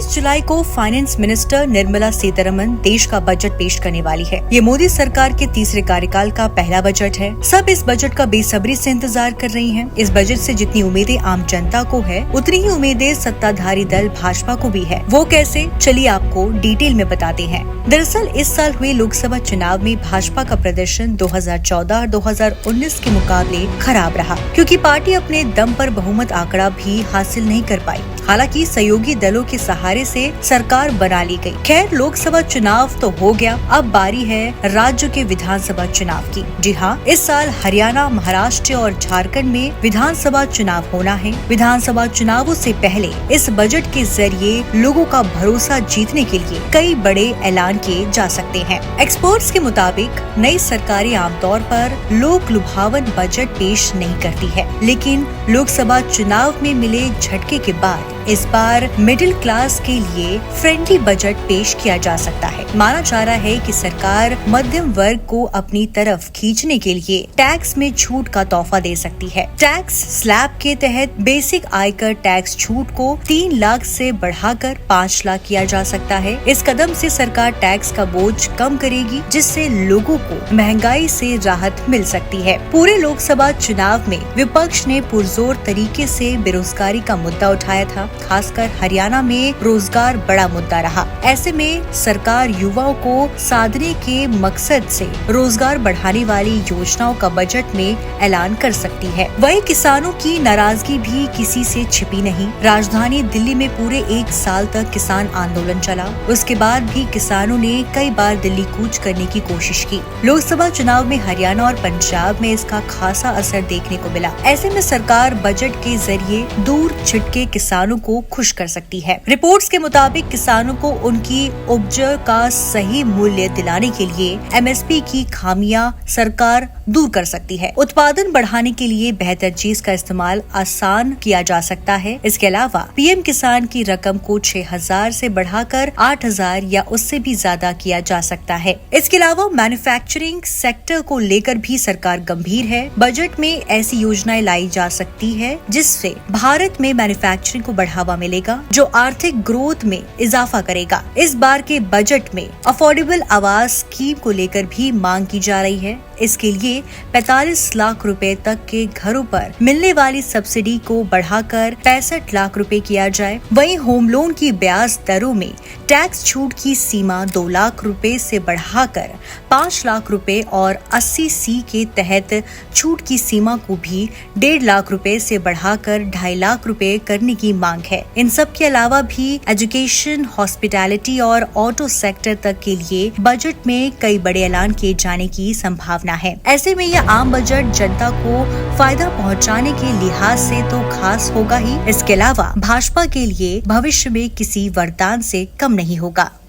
जुलाई को finance minister Nirmala Sitharaman देश का बजट पेश करने वाली है। ये मोदी सरकार के तीसरे कार्यकाल का पहला बजट है। सब इस बजट का बेसब्री से इंतजार कर रही हैं। इस बजट से जितनी उम्मीदें आम जनता को है, उतनी ही उम्मीदें सत्ताधारी दल भाजपा को भी है। वो कैसे, चलिए आपको डिटेल में बताते हैं। दरअसल इस साल हुए लोकसभा चुनाव में भाजपा का प्रदर्शन 2014 और 2019 के मुकाबले खराब रहा, क्योंकि पार्टी अपने दम पर बहुमत आंकड़ा भी हासिल नहीं कर पाई। हालांकि सहयोगी दलों के सहारे से सरकार बना ली गई। खैर, लोकसभा चुनाव तो हो गया, अब बारी है राज्य के विधानसभा चुनाव की। जी हाँ, इस साल हरियाणा, महाराष्ट्र और झारखंड में विधानसभा चुनाव होना है। विधानसभा चुनावों से पहले इस बजट के जरिए लोगों का भरोसा जीतने के लिए कई बड़े ऐलान किए जा सकते हैं। एक्सपर्ट्स के मुताबिक नई सरकारें आमतौर पर लोक लुभावन बजट पेश नहीं करती है, लेकिन लोकसभा चुनाव में मिले झटके के बाद इस बार मिडिल क्लास के लिए फ्रेंडली बजट पेश किया जा सकता है। माना जा रहा है कि सरकार मध्यम वर्ग को अपनी तरफ खींचने के लिए टैक्स में छूट का तोहफा दे सकती है। टैक्स स्लैब के तहत बेसिक आयकर टैक्स छूट को 3 लाख से बढ़ाकर 5 लाख किया जा सकता है। इस कदम से सरकार टैक्स का बोझ कम करेगी, जिससे लोगों को महंगाई से राहत मिल सकती है। पूरे लोकसभा चुनाव में विपक्ष ने पुरजोर तरीके से बेरोजगारी का मुद्दा उठाया था। खासकर हरियाणा में रोजगार बड़ा मुद्दा रहा। ऐसे में सरकार युवाओं को साधने के मकसद से रोजगार बढ़ाने वाली योजनाओं का बजट में ऐलान कर सकती है। वहीं किसानों की नाराजगी भी किसी से छिपी नहीं। राजधानी दिल्ली में पूरे 1 साल तक किसान आंदोलन चला। उसके बाद भी किसानों ने कई बार दिल्ली कूच करने की कोशिश की। लोकसभा चुनाव में हरियाणा और पंजाब में इसका खासा असर देखने को मिला। ऐसे में सरकार बजट के जरिए दूर छिटके किसानों को खुश कर सकती है। रिपोर्ट्स के मुताबिक किसानों को उनकी उपज का सही मूल्य दिलाने के लिए एमएसपी की खामियां सरकार दूर कर सकती है। उत्पादन बढ़ाने के लिए बेहतर चीज का इस्तेमाल आसान किया जा सकता है। इसके अलावा पीएम किसान की रकम को 6,000 से बढ़ाकर 8,000 या उससे भी ज्यादा किया जा सकता है। इसके अलावा मैन्युफैक्चरिंग सेक्टर को लेकर भी सरकार गंभीर है। बजट में ऐसी योजनाएं लाई जा सकती है जिससे भारत में मैन्युफैक्चरिंग को बढ़ावा मिलेगा, जो आर्थिक ग्रोथ में इजाफा करेगा। इस बार के बजट में अफोर्डेबल आवास स्कीम को लेकर भी मांग की जा रही है। इसके लिए 45 लाख रुपए तक के घरों पर मिलने वाली सब्सिडी को बढ़ाकर 65 लाख रुपए किया जाए। वहीं होम लोन की ब्याज दरों में टैक्स छूट की सीमा 2 लाख रुपए से बढ़ाकर 5 लाख रुपए और 80C के तहत छूट की सीमा को भी 1.5 लाख रुपए से बढ़ाकर 2.5 लाख रुपए करने की मांग है। इन सब के अलावा भी एजुकेशन, हॉस्पिटैलिटी और ऑटो सेक्टर तक के लिए बजट में कई बड़े ऐलान किए जाने की संभावना है। ऐसे में यह आम बजट जनता को फायदा पहुंचाने के लिहाज से तो खास होगा ही, इसके अलावा भाजपा के लिए भविष्य में किसी वरदान से कम नहीं होगा।